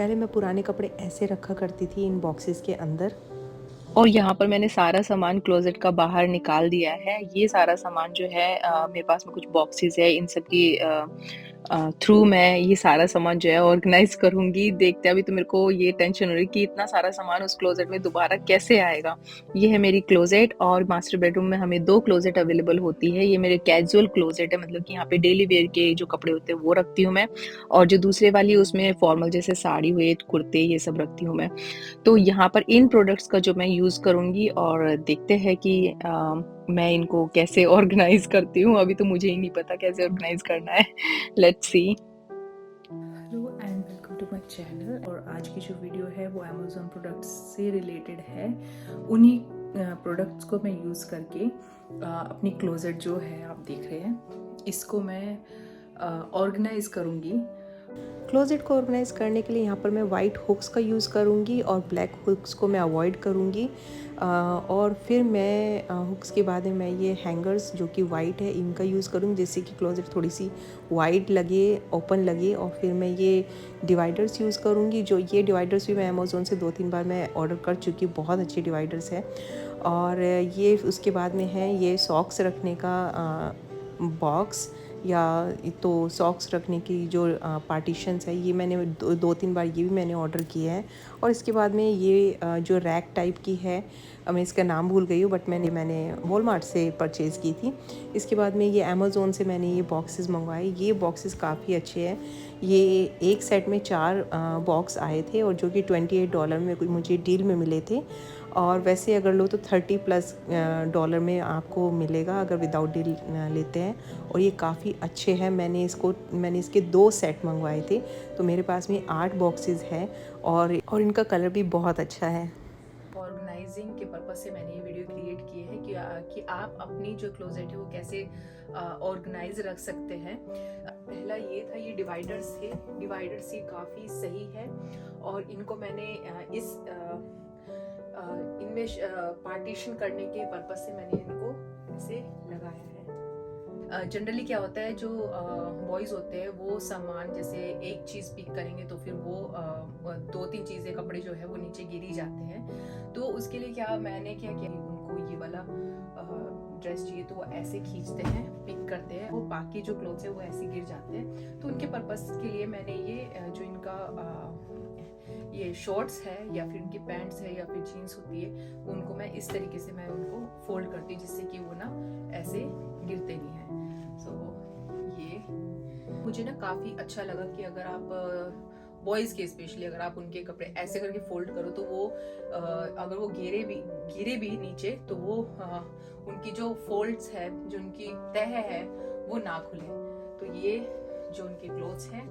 पहले मैं पुराने कपड़े ऐसे रखा करती थी इन बॉक्सेस के अंदर। और यहाँ पर मैंने सारा सामान क्लोज़ेट का बाहर निकाल दिया है। ये सारा सामान जो है मेरे पास में कुछ बॉक्सेस है, इन सब की थ्रू मैं ये सारा सामान जो है ऑर्गेनाइज़ करूँगी। देखते अभी तो मेरे को ये टेंशन हो रही है कि इतना सारा सामान उस क्लोज़ेट में दोबारा कैसे आएगा। ये है मेरी क्लोज़ेट और मास्टर बेडरूम में हमें 2 क्लोज़ेट अवेलेबल होती है। ये मेरे कैज़ुअल क्लोज़ेट है, मतलब कि यहाँ पे डेली वियर के जो कपड़े होते हैं वो रखती हूँ मैं, और जो दूसरे वाली उसमें फॉर्मल जैसे साड़ी हुए, कुर्ते, ये सब रखती हूँ मैं। तो यहाँ पर इन प्रोडक्ट्स का जो मैं यूज़ करूँगी और देखते हैं कि मैं इनको कैसे ऑर्गेनाइज़ करती हूँ। अभी तो मुझे ही नहीं पता कैसे ऑर्गेनाइज़ करना है। Let's see. Hello and welcome to my channel. और आज की जो वीडियो है वो अमेज़ॉन प्रोडक्ट्स से रिलेटेड है। उन्हीं प्रोडक्ट्स को मैं यूज़ करके अपनी क्लोजेट जो है आप देख रहे हैं इसको मैं ऑर्गेनाइज़ करूँगी। क्लोजेट को ऑर्गेनाइज़ करने के लिए यहाँ पर मैं वाइट हुक्स का यूज़ करूँगी और ब्लैक हुक्स को मैं अवॉइड करूँगी। और फिर मैं हुक्स के बाद में मैं ये हैंगर्स जो कि वाइट है इनका यूज़ करूँगी, जिससे कि क्लोजेट थोड़ी सी वाइड लगे, ओपन लगे। और फिर मैं ये डिवाइडर्स यूज़ करूँगी। जो ये डिवाइडर्स भी मैं अमेज़ॉन से 2-3 बार मैं ऑर्डर कर चुकी हूँ, बहुत अच्छे डिवाइडर्स है। और ये उसके बाद में है ये सॉक्स रखने का बॉक्स, या तो सॉक्स रखने की जो पार्टीशंस है, ये मैंने 2-3 बार ये भी मैंने ऑर्डर किए हैं। और इसके बाद में ये जो रैक टाइप की है, मैं इसका नाम भूल गई हूँ, बट मैंने वॉलमार्ट से परचेज़ की थी। इसके बाद में ये अमेज़ॉन से मैंने ये बॉक्सेस मंगवाए। ये बॉक्सेस काफ़ी अच्छे हैं। ये एक सेट में 4 बॉक्स आए थे और जो कि $28 में मुझे डील में मिले थे। और वैसे अगर लो तो $30+ में आपको मिलेगा अगर विदाउट डील लेते हैं। और ये काफ़ी अच्छे हैं। मैंने इसके 2 सेट मंगवाए थे, तो मेरे पास में 8 बॉक्सेस हैं और इनका कलर भी बहुत अच्छा है। ऑर्गेनाइजिंग के पर्पज़ से मैंने ये वीडियो क्रिएट की है कि आप अपनी जो क्लोजेट है वो कैसे ऑर्गेनाइज रख सकते हैं। पहला ये था, ये डिवाइडर्स ये काफ़ी सही है और इनको मैंने इनमें पार्टीशन करने के पर्पज़ से मैंने इनको ऐसे लगाया है। जनरली क्या होता है, जो बॉयज़ होते हैं वो सामान जैसे एक चीज़ पिक करेंगे तो फिर वो 2-3 चीज़ें, कपड़े जो है वो नीचे गिर ही जाते हैं। तो उसके लिए मैंने क्या किया, उनको ये वाला ड्रेस चाहिए तो वो ऐसे खींचते हैं, पिक करते हैं, वो बाकी जो क्लोथ्स है वो ऐसे गिर जाते हैं। तो उनके पर्पस के लिए मैंने ये जो इनका ये शॉर्ट्स है या फिर इनकी पैंट्स है या फिर जीन्स होती है, उनको मैं इस तरीके से मैं उनको फोल्ड करती हूँ जिससे कि वो ना ऐसे गिरते नहीं है। सो ये मुझे ना काफ़ी अच्छा लगा कि अगर आप बॉयज़ के स्पेशली अगर आप उनके कपड़े ऐसे करके फोल्ड करो तो वो अगर वो गिरे भी नीचे तो वो उनकी जो फोल्ड्स है, जो उनकी तह है, वो ना खुले। तो ये जो उनके क्लोथ्स हैं,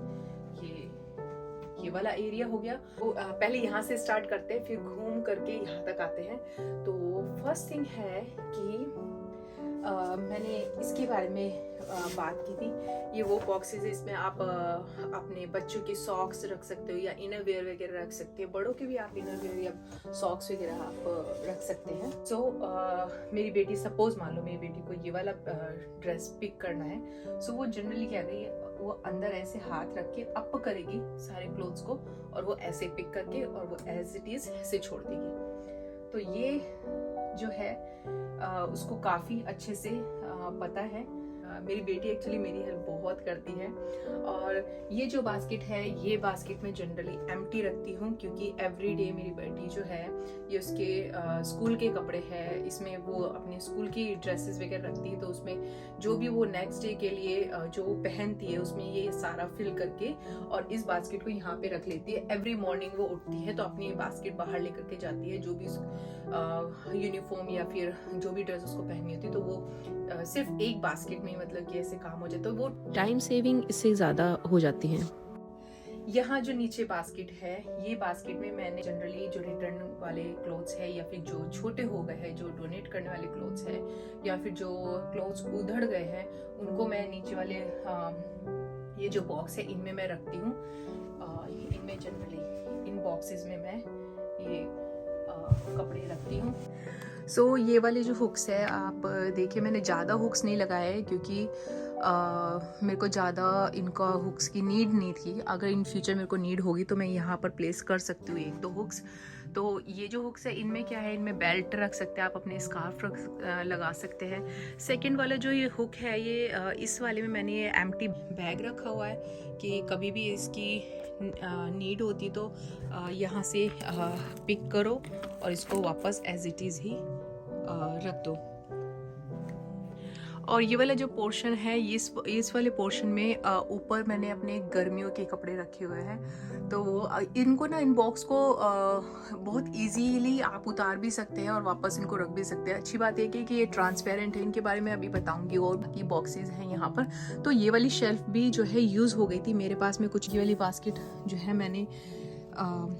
ये वाला एरिया हो गया। तो पहले यहाँ से स्टार्ट करते हैं, फिर घूम करके यहाँ तक आते हैं। तो फर्स्ट थिंग है कि मैंने इसके बारे में बात की थी। ये वो बॉक्सेस है, इसमें आप अपने बच्चों के सॉक्स रख सकते हो या इनर वेयर वगैरह रख सकते हैं। बड़ों के भी आप इनर वेयर या सॉक्स वगैरह आप रख सकते हैं। सो मेरी बेटी, सपोज मान लो मेरी बेटी को ये वाला ड्रेस पिक करना है, सो वो जनरली क्या करेगी, वो अंदर ऐसे हाथ रख के अप करेगी सारे क्लोथ्स को और वो ऐसे पिक करके और वो एज इट इज ऐसे छोड़ देगी। तो ये जो है उसको काफ़ी अच्छे से पता है। मेरी बेटी एक्चुअली मेरी हेल्प बहुत करती है। और ये जो बास्केट है, ये बास्केट में जनरली एम्प्टी रखती हूँ क्योंकि एवरी डे मेरी बेटी जो है ये उसके स्कूल के कपड़े हैं, इसमें वो अपने स्कूल की ड्रेसेस वगैरह रखती है। तो उसमें जो भी वो नेक्स्ट डे के लिए जो वो पहनती है उसमें ये सारा फिल करके और इस बास्केट को यहाँ पे रख लेती है। एवरी मॉर्निंग वो उठती है तो अपनी बास्केट बाहर लेकर के जाती है, जो भी यूनिफॉर्म या फिर जो भी ड्रेस उसको पहननी होती है, तो वो सिर्फ एक बास्केट में मतलब कि ऐसे काम हो जाए, तो वो टाइम सेविंग इससे ज़्यादा हो जाती है। यहाँ जो नीचे बास्केट है, ये बास्केट में मैंने जनरली जो रिटर्न वाले क्लोथ्स है या फिर जो छोटे हो गए हैं, जो डोनेट करने वाले क्लोथ्स है या फिर जो क्लोथ्स उधड़ गए हैं, उनको मैं नीचे वाले ये जो बॉक्स है इनमें मैं रखती हूँ। इनमें जनरली इन बॉक्सेस में मैं ये कपड़े रखती हूँ। सो ये वाले जो हुक्स है, आप देखिए मैंने ज़्यादा हुक्स नहीं लगाए हैं क्योंकि मेरे को ज़्यादा इनका हुक्स की नीड नहीं थी। अगर इन फ्यूचर मेरे को नीड होगी तो मैं यहाँ पर प्लेस कर सकती हूँ 1-2 हुक्स। तो ये जो हुक्स है इनमें क्या है, इनमें बेल्ट रख सकते हैं आप, अपने स्कार्फ लगा सकते हैं। सेकंड वाला जो ये हुक है, ये इस वाले में मैंने ये एम्प्टी बैग रखा हुआ है कि कभी भी इसकी नीड होती तो यहाँ से पिक करो और इसको वापस एज इट इज़ ही रख दो। और ये वाला जो पोर्शन है, इस वाले पोर्शन में ऊपर मैंने अपने गर्मियों के कपड़े रखे हुए हैं। तो इनको ना, इन बॉक्स को बहुत इजीली आप उतार भी सकते हैं और वापस इनको रख भी सकते हैं। अच्छी बात है कि ये ट्रांसपेरेंट है, इनके बारे में अभी बताऊंगी। और बाकी बॉक्सेस हैं यहाँ पर। तो ये वाली शेल्फ भी जो है यूज़ हो गई थी मेरे पास में कुछ। ये वाली बास्केट जो है मैंने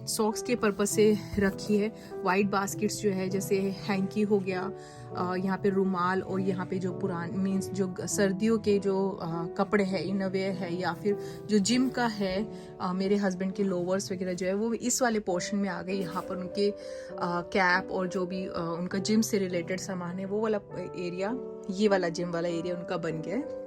सॉक्स के पर्पज से रखी है। वाइट बास्केट्स जो है, जैसे हैंकी हो गया, यहाँ पे रुमाल, और यहाँ पे जो पुरान मीन्स जो सर्दियों के जो कपड़े हैं, इनरवेयर है, या फिर जो जिम का है, मेरे हस्बैंड के लोवर्स वगैरह जो है वो इस वाले पोर्शन में आ गए। यहाँ पर उनके कैप और जो भी उनका जिम से रिलेटेड सामान है, वो वाला एरिया, ये वाला जिम वाला एरिया उनका बन गया है।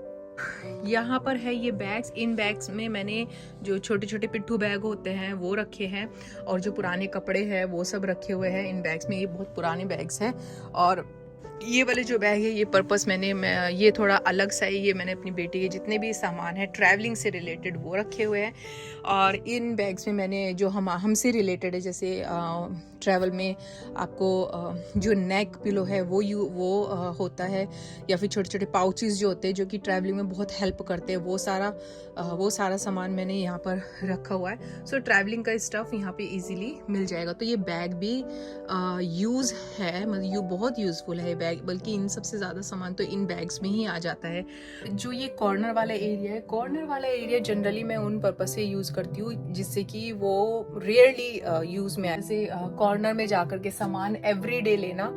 यहाँ पर है ये बैग्स। इन बैग्स में मैंने जो छोटे छोटे पिट्ठू बैग होते हैं वो रखे हैं, और जो पुराने कपड़े हैं वो सब रखे हुए हैं इन बैग्स में। ये बहुत पुराने बैग्स हैं। और ये वाले जो बैग है, ये पर्पस ये थोड़ा अलग सा है। ये मैंने अपनी बेटी के जितने भी सामान है ट्रैवलिंग से रिलेटेड वो रखे हुए हैं। और इन बैग्स में मैंने जो हमसे रिलेटेड है, जैसे ट्रैवल में आपको जो नेक पिलो है वो होता है, या फिर छोटे छोटे पाउचेस जो होते हैं जो कि ट्रैवलिंग में बहुत हेल्प करते हैं, वो सारा सामान मैंने यहाँ पर रखा हुआ है। सो ट्रैवलिंग का स्टफ़ यहाँ पे इजीली मिल जाएगा। तो ये बैग भी यूज़ है, मतलब बहुत यूज़फुल है बैग, बल्कि इन सबसे ज़्यादा सामान तो इन बैग्स में ही आ जाता है। जो ये कॉर्नर वाला एरिया है, कॉर्नर वाला एरिया जनरली मैं उन पर्पज से यूज़ करती हूँ जिससे कि वो रेयरली यूज़ में आए। जैसे कॉर्नर में जाकर के सामान एवरीडे लेना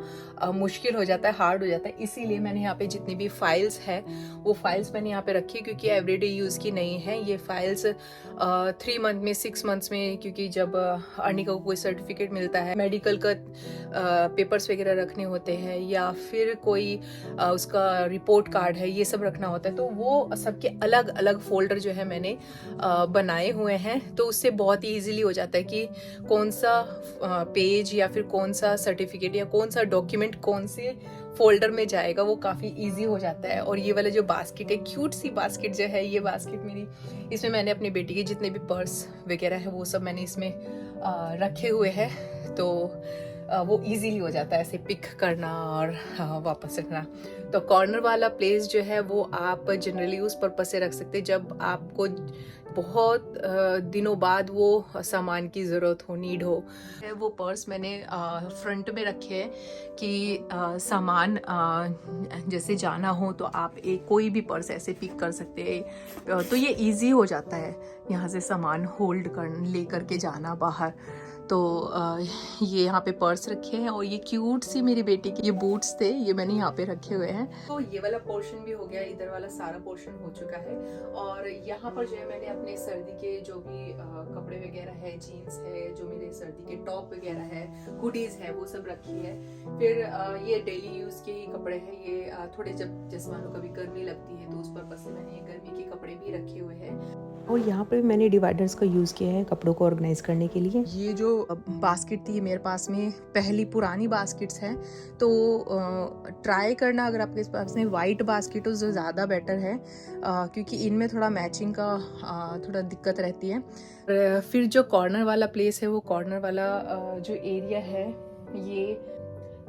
मुश्किल हो जाता है, हार्ड हो जाता है। इसीलिए मैंने यहाँ पे जितनी भी फाइल्स है वो फाइल्स मैंने यहाँ पे रखी, क्योंकि एवरीडे यूज़ की नहीं है ये फाइल्स। 3 मंथ में, 6 मंथ्स में, क्योंकि जब अर्निका को कोई सर्टिफिकेट मिलता है, मेडिकल का पेपर्स वगैरह रखने होते हैं, या फिर कोई उसका रिपोर्ट कार्ड है, ये सब रखना होता है, तो वो सबके अलग अलग फोल्डर जो है मैंने बनाए हुए हैं। तो उससे बहुत ही ईजिली हो जाता है कि कौन सा पेज या फिर कौन सा सर्टिफिकेट या कौन सा डॉक्यूमेंट कौन से फोल्डर में जाएगा, वो काफ़ी इजी हो जाता है। और ये वाला जो बास्केट है, क्यूट सी बास्केट जो है, ये बास्केट मेरी, इसमें मैंने अपनी बेटी के जितने भी पर्स वगैरह है वो सब मैंने इसमें रखे हुए हैं। तो वो इजीली हो जाता है ऐसे पिक करना और वापस रखना। तो कॉर्नर वाला प्लेस जो है वो आप जनरली उस पर्पज से रख सकते हैं जब आपको बहुत दिनों बाद वो सामान की ज़रूरत हो, नीड हो। वो पर्स मैंने फ्रंट में रखे हैं कि सामान जैसे जाना हो तो आप कोई भी पर्स ऐसे पिक कर सकते हैं। तो ये इजी हो जाता है यहाँ से सामान होल्ड कर ले करके जाना बाहर। तो ये यहाँ पे पर्स रखे हैं, और ये क्यूट सी मेरी बेटी के ये बूट्स थे, ये मैंने यहाँ पे रखे हुए हैं। तो ये वाला पोर्शन भी हो गया, इधर वाला सारा पोर्शन हो चुका है। और यहाँ पर जो है मैंने अपने सर्दी के जो भी कपड़े वगैरह है, जीन्स है, जो मेरे सर्दी के टॉप वगैरह है, हुडीज है, वो सब रखी है। फिर ये डेली यूज के ही कपड़े हैं, ये थोड़े जब जैसे मानो कभी गर्मी लगती है तो उस पर्पज से मैंने ये गर्मी के कपड़े भी रखे हुए हैं। और यहाँ पर मैंने डिवाइडर्स का यूज़ किया है कपड़ों को ऑर्गेनाइज करने के लिए। ये जो बास्केट थी मेरे पास में, पहली पुरानी बास्केट्स हैं, तो ट्राई करना अगर आपके पास में वाइट बास्केट हो तो ज़्यादा बेटर है, क्योंकि इनमें थोड़ा मैचिंग का थोड़ा दिक्कत रहती है। फिर जो कॉर्नर वाला प्लेस है, वो कॉर्नर वाला जो एरिया है, ये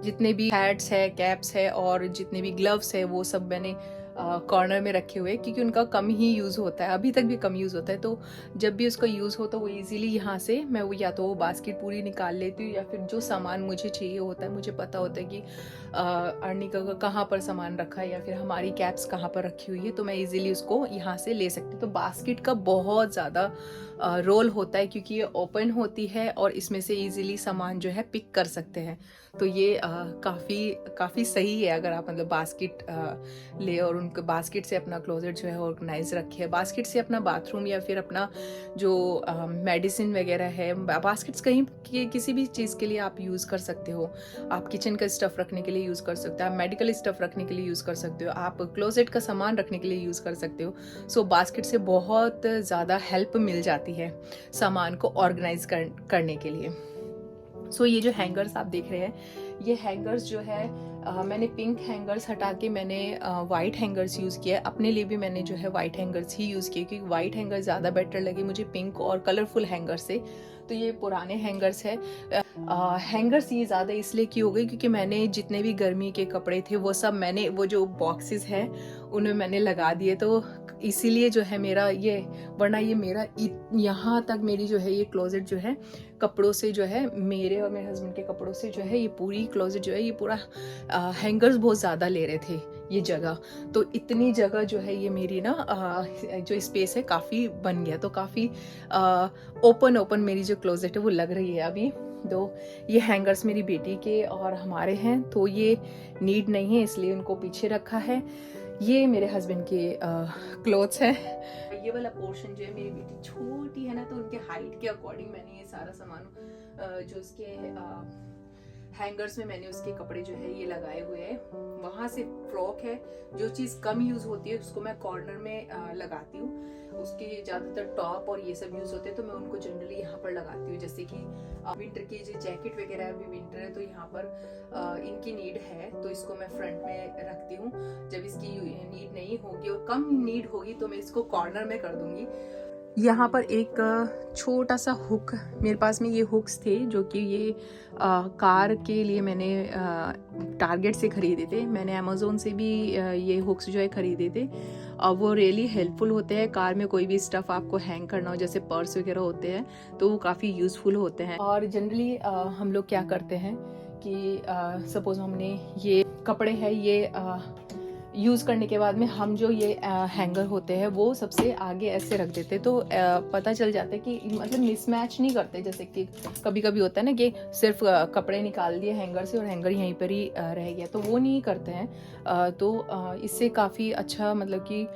जितने भी हैट्स है, कैप्स है और जितने भी ग्लव्स है वो सब मैंने कॉर्नर में रखे हुए, क्योंकि उनका कम ही यूज़ होता है, अभी तक भी कम यूज़ होता है। तो जब भी उसका यूज़ हो तो वो इजीली यहाँ से मैं वो या तो वो बास्केट पूरी निकाल लेती हूँ, या फिर जो सामान मुझे चाहिए होता है, मुझे पता होता है कि अर्निका का कहाँ पर सामान रखा है या फिर हमारी कैप्स कहाँ पर रखी हुई है, तो मैं इजीली उसको यहाँ से ले सकती हूँ। तो बास्केट का बहुत ज़्यादा रोल होता है, क्योंकि ये ओपन होती है और इसमें से इजीली सामान जो है पिक कर सकते हैं। तो ये काफ़ी सही है अगर आप मतलब बास्केट ले और उनके बास्केट से अपना क्लोजेट जो है ऑर्गेनाइज रखे। बास्केट से अपना बाथरूम या फिर अपना जो मेडिसिन वगैरह है, बास्केट्स कहीं किसी भी चीज़ के लिए आप यूज़ कर सकते हो। आप किचन का स्टफ़ रखने के लिए यूज़ कर सकते हो, आप मेडिकल स्टफ़ रखने के लिए यूज़ कर सकते हो, आप क्लोजेट का सामान रखने के लिए यूज़ कर सकते हो। सो बास्केट से बहुत ज़्यादा हेल्प मिल जाती है सामान को ऑर्गेनाइज करने के लिए। सो ये जो हैंगर्स आप देख रहे हैं, ये हैंगर्स जो है मैंने पिंक हैंगर्स हटा के मैंने वाइट हैंगर्स यूज़ किया है। अपने लिए भी मैंने जो है वाइट हैंगर्स ही यूज़ किए, क्योंकि वाइट हैंगर ज़्यादा बेटर लगे मुझे पिंक और कलरफुल हैंगर से। तो ये पुराने हैंगर्स है। हैंगर्स ये ज़्यादा इसलिए की हो गई क्योंकि मैंने जितने भी गर्मी के कपड़े थे वो सब मैंने वो जो बॉक्सेस है उनमें मैंने लगा दिए, तो इसीलिए जो है मेरा ये, वरना ये मेरा यहाँ तक मेरी जो है ये क्लोजेट जो है कपड़ों से जो है, मेरे और मेरे हस्बैंड के कपड़ों से जो है ये पूरी क्लोजेट जो है ये पूरा हैंगर्स बहुत ज़्यादा ले रहे थे ये जगह। तो इतनी जगह जो है ये मेरी जो स्पेस है काफ़ी बन गया, तो काफ़ी ओपन मेरी जो क्लोजेट है वो लग रही है अभी। तो ये हैंगर्स मेरी बेटी के और हमारे हैं, तो ये नीड नहीं है इसलिए उनको पीछे रखा है। ये मेरे हस्बैंड के क्लोथ्स है। ये वाला पोर्शन जो है, मेरी बेटी छोटी है ना, तो उनके हाइट के अकॉर्डिंग मैंने ये सारा सामान जो उसके हैंगर्स में मैंने उसके कपड़े जो है ये लगाए हुए हैं। वहाँ से फ्रॉक है, जो चीज़ कम यूज़ होती है उसको मैं कॉर्नर में लगाती हूँ। उसके ज़्यादातर टॉप और ये सब यूज़ होते हैं तो मैं उनको जनरली यहाँ पर लगाती हूँ। जैसे कि विंटर की जो जैकेट वगैरह है, अभी विंटर है तो यहाँ पर इनकी नीड है तो इसको मैं फ्रंट में रखती हूँ। जब इसकी नीड नहीं होगी और कम नीड होगी तो मैं इसको कॉर्नर में कर दूँगी। यहाँ पर एक छोटा सा हुक, मेरे पास में ये हुक्स थे जो कि ये कार के लिए मैंने टारगेट से ख़रीदे थे। मैंने अमेज़ोन से भी ये हुक्स जो है ख़रीदे थे और वो रियली हेल्पफुल होते हैं। कार में कोई भी स्टफ़ आपको हैंग करना हो, जैसे पर्स वगैरह होते हैं, तो वो काफ़ी यूज़फुल होते हैं। और जनरली हम लोग क्या करते हैं कि सपोज़ हमने ये कपड़े हैं, ये यूज़ करने के बाद में हम जो ये हैंगर होते हैं वो सबसे आगे ऐसे रख देते, तो पता चल जाता है कि मतलब मिसमैच नहीं करते। जैसे कि कभी कभी होता है ना कि सिर्फ कपड़े निकाल दिए हैंगर से और हैंगर यहीं पर ही रह गया, तो वो नहीं करते हैं। तो इससे काफ़ी अच्छा, मतलब कि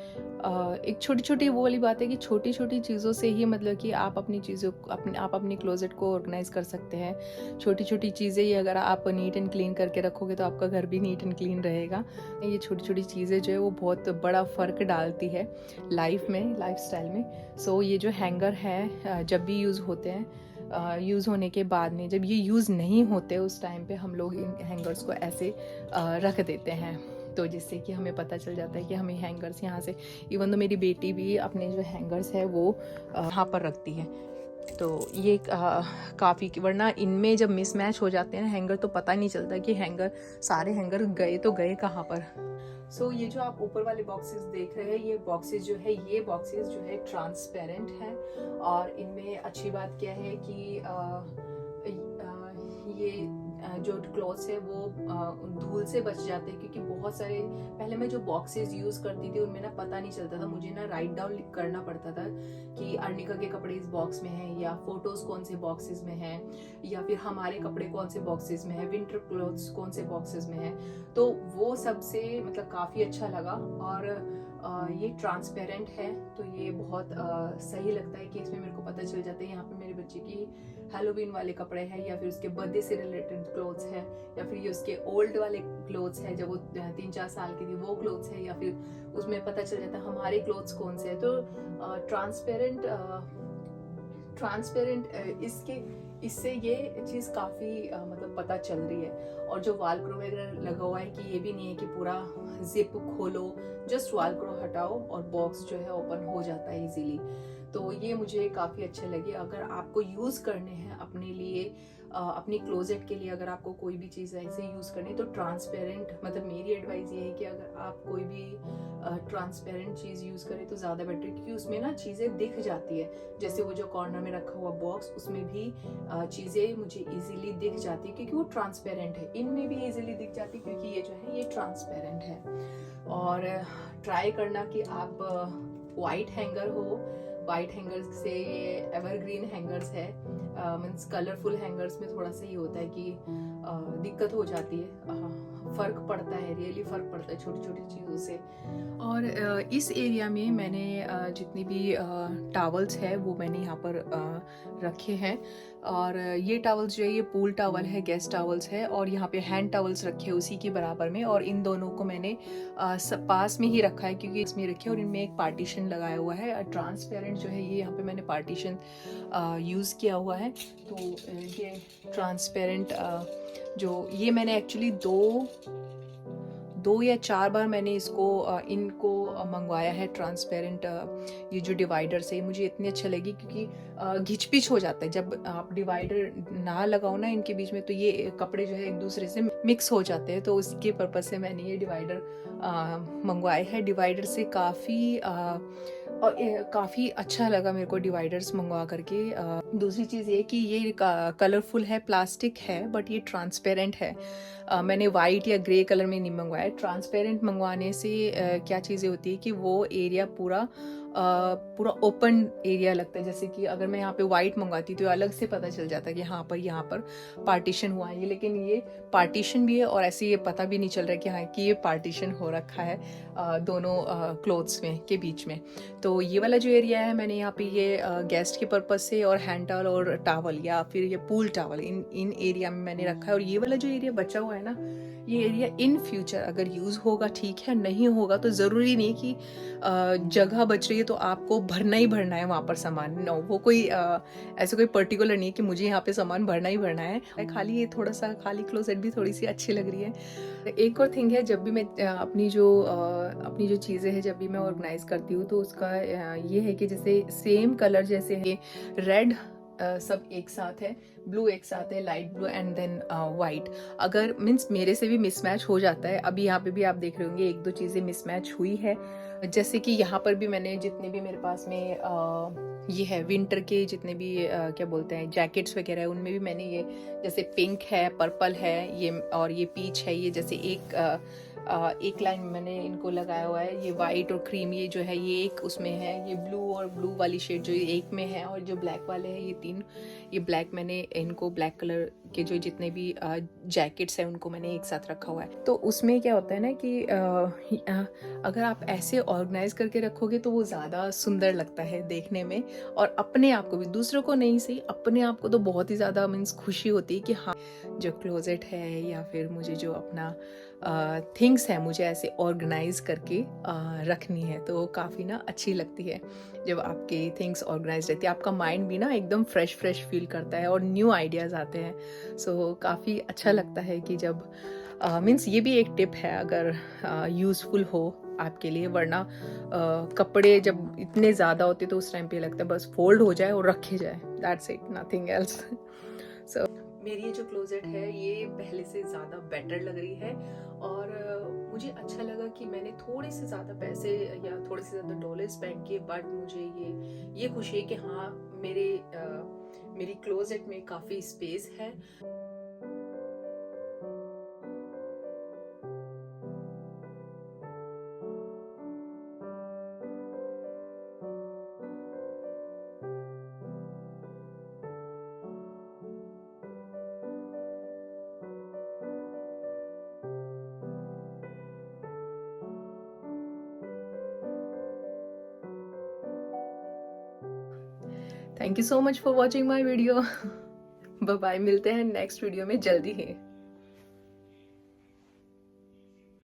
एक छोटी छोटी वो वाली बात है कि छोटी छोटी चीज़ों से ही मतलब कि आप अपनी चीज़ों आप अपनी क्लोजेट को ऑर्गेनाइज कर सकते हैं। छोटी छोटी चीज़ें ही अगर आप नीट एंड क्लीन करके रखोगे तो आपका घर भी नीट एंड क्लीन रहेगा। ये छोटी छोटी चीज़ें जो है वो बहुत बड़ा फ़र्क डालती है लाइफ में, लाइफस्टाइल में। सो ये जो हैंगर है जब भी यूज़ होते हैं, यूज़ होने के बाद में जब ये यूज़ नहीं होते उस टाइम पे हम लोग इन हैंगर्स को ऐसे रख देते हैं, तो जिससे कि हमें पता चल जाता है कि हमें हैंगर्स यहाँ से, इवन तो मेरी बेटी भी अपने जो हैंगर्स है वो यहाँ पर रखती है। तो ये काफ़ी, वरना इनमें जब मिसमैच हो जाते हैं हैंगर तो पता नहीं चलता कि सारे हैंगर गए तो गए कहाँ पर। सो ये जो आप ऊपर वाले बॉक्सेस देख रहे हैं, ये बॉक्सेस जो है ट्रांसपेरेंट है। और इनमें अच्छी बात क्या है कि ये जो क्लॉथ्स है वो धूल से बच जाते हैं, क्योंकि बहुत सारे पहले मैं जो बॉक्सेस यूज़ करती थी उनमें ना पता नहीं चलता था, मुझे ना राइट डाउन करना पड़ता था कि अर्निका के कपड़े इस बॉक्स में हैं, या फोटोज़ कौन से बॉक्सेस में हैं, या फिर हमारे कपड़े कौन से बॉक्सेस में हैं, विंटर क्लॉथ्स कौन से बॉक्सेस में हैं। तो वो सबसे मतलब काफ़ी अच्छा लगा। और ये ट्रांसपेरेंट है तो ये बहुत सही लगता है कि इसमें मेरे को पता चल जाता है यहाँ पे मेरे बच्चे की हैलोवीन वाले कपड़े हैं, या फिर उसके बर्थडे से रिलेटेड क्लोथ्स हैं, या फिर ये उसके ओल्ड वाले क्लोथ्स हैं जब वो 3-4 साल की थी वो क्लोथ्स है, या फिर उसमें पता चल जाता है हमारे क्लोथ्स कौन से हैं। तो ट्रांसपेरेंट इससे ये चीज़ काफ़ी मतलब पता चल रही है। और जो वाल क्रो वगैरह लगा हुआ है कि ये भी नहीं है कि पूरा जिप खोलो, जस्ट वाल क्रो हटाओ और बॉक्स जो है ओपन हो जाता है इजीली। तो ये मुझे काफ़ी अच्छे लगे। अगर आपको यूज़ करने हैं अपने लिए, अपनी क्लोजेट के लिए, अगर आपको कोई भी चीज़ ऐसे यूज़ करनी है तो ट्रांसपेरेंट, मतलब मेरी एडवाइस ये है कि अगर आप कोई भी ट्रांसपेरेंट चीज़ यूज़ करें तो ज़्यादा बेटर, क्योंकि उसमें ना चीज़ें दिख जाती है। जैसे वो जो कॉर्नर में रखा हुआ बॉक्स, उसमें भी चीज़ें मुझे इजीली दिख जाती है क्योंकि वो ट्रांसपेरेंट है। इनमें भी इजीली दिख जाती है क्योंकि ये जो है ये ट्रांसपेरेंट है। और ट्राई करना कि आप वाइट हैंगर हो, वाइट हैंगर्स से ये एवरग्रीन हैंगर्स है। मीन्स कलरफुल हैंगर्स में थोड़ा सा ये होता है कि दिक्कत हो जाती है, फ़र्क पड़ता है, रियली फ़र्क पड़ता है छोटी छोटी चीज़ों से। और इस एरिया में मैंने जितनी भी टावल्स है वो मैंने यहाँ पर रखे हैं। और ये टावल्स जो है ये पूल टावल है, गेस्ट टावल्स है, और यहाँ पे हैंड टावल्स रखे हैं उसी के बराबर में। और इन दोनों को मैंने पास में ही रखा है क्योंकि इसमें रखे और इनमें एक पार्टीशन लगाया हुआ है। ट्रांसपेरेंट जो है ये यहाँ पे मैंने पार्टीशन यूज़ किया हुआ है। तो ये ट्रांसपेरेंट जो ये मैंने एक्चुअली दो या 4 बार मैंने इनको मंगवाया है ट्रांसपेरेंट। ये जो डिवाइडर है मुझे इतनी अच्छा लगी क्योंकि घिच पिच हो जाता है जब आप डिवाइडर ना लगाओ ना इनके बीच में, तो ये कपड़े जो है एक दूसरे से मिक्स हो जाते हैं। तो उसके पर्पज़ से मैंने ये डिवाइडर मंगवाए हैं। डिवाइडर से काफ़ी अच्छा लगा मेरे को डिवाइडर्स मंगवा करके। दूसरी चीज़ ये कि ये कलरफुल है, प्लास्टिक है, बट ये ट्रांसपेरेंट है। मैंने वाइट या ग्रे कलर में नहीं मंगवाया। ट्रांसपेरेंट मंगवाने से क्या चीज़ें होती है कि वो एरिया पूरा ओपन एरिया लगता है। जैसे कि अगर मैं यहाँ पे वाइट मंगवाती तो अलग से पता चल जाता कि यहाँ पर पार्टीशन हुआ है। लेकिन ये पार्टीशन भी है और ऐसे ये पता भी नहीं चल रहा कि हाँ कि ये पार्टीशन हो रखा है दोनों क्लोथ्स में के बीच में। तो ये वाला जो एरिया है मैंने यहाँ पे ये गेस्ट के पर्पज़ से और हैंड टॉवल और टावल या फिर ये पूल टावल इन एरिया में मैंने रखा है। और ये वाला जो एरिया बचा हुआ है ना, ये एरिया इन फ्यूचर अगर यूज़ होगा ठीक है, नहीं होगा तो ज़रूरी नहीं कि जगह बच रही है तो आपको भरना ही भरना है वहाँ पर सामान। नो, वो कोई ऐसे कोई पर्टिकुलर नहीं है कि मुझे यहाँ पे सामान भरना ही भरना है। खाली ये थोड़ा सा खाली क्लोसेट भी थोड़ी सी अच्छी लग रही है। एक और थिंग है, जब भी मैं अपनी जो चीज़ें हैं जब भी मैं ऑर्गेनाइज करती हूँ तो उसका ये है कि जैसे सेम कलर जैसे है रेड सब एक साथ है, ब्लू एक साथ है, light blue and then white. अगर मीन्स मेरे से भी मिसमैच हो जाता है। अभी यहाँ पे भी आप देख रहे होंगे 1-2 चीज़ें मिसमैच हुई है। जैसे कि यहाँ पर भी मैंने जितने भी मेरे पास में ये है विंटर के जितने भी क्या बोलते हैं जैकेट्स वगैरह है, उनमें भी मैंने ये जैसे पिंक है, पर्पल है ये और ये पीच है। ये जैसे एक लाइन में मैंने इनको लगाया हुआ है। ये वाइट और क्रीम ये जो है ये एक उसमें है, ये ब्लू और ब्लू वाली शेड जो एक में है, और जो ब्लैक वाले हैं ये 3, ये ब्लैक मैंने इनको ब्लैक कलर के जो जितने भी जैकेट्स हैं उनको मैंने एक साथ रखा हुआ है। तो उसमें क्या होता है ना कि अगर आप ऐसे ऑर्गेनाइज करके रखोगे तो वो ज़्यादा सुंदर लगता है देखने में, और अपने आप को भी, दूसरों को नहीं सही, अपने आप को तो बहुत ही ज़्यादा मीन्स खुशी होती है कि हाँ जो क्लोजेट है या फिर मुझे जो अपना थिंग्स है मुझे ऐसे ऑर्गेनाइज करके रखनी है। तो काफ़ी ना अच्छी लगती है जब आपकी थिंग्स ऑर्गेनाइज रहती है। आपका माइंड भी ना एकदम फ्रेश फील करता है और न्यू आइडियाज़ आते हैं। सो काफ़ी अच्छा लगता है कि जब मीन्स ये भी एक टिप है अगर यूज़फुल हो आपके लिए। वरना कपड़े जब इतने ज़्यादा होते तो उस टाइम पे लगता है बस फोल्ड हो जाए और रखे जाए, दैट्स इट, नथिंग एल्स। सो मेरी ये जो क्लोजेट है ये पहले से ज़्यादा बेटर लग रही है। और मुझे अच्छा लगा कि मैंने थोड़े से ज़्यादा पैसे या थोड़े से ज़्यादा डॉलर स्पेंड किए, बट मुझे ये खुशी है कि हाँ मेरी क्लोजेट में काफ़ी स्पेस है। Thank you so much for watching my video. Bye bye, मिलते हैं नेक्स्ट वीडियो में जल्दी ही।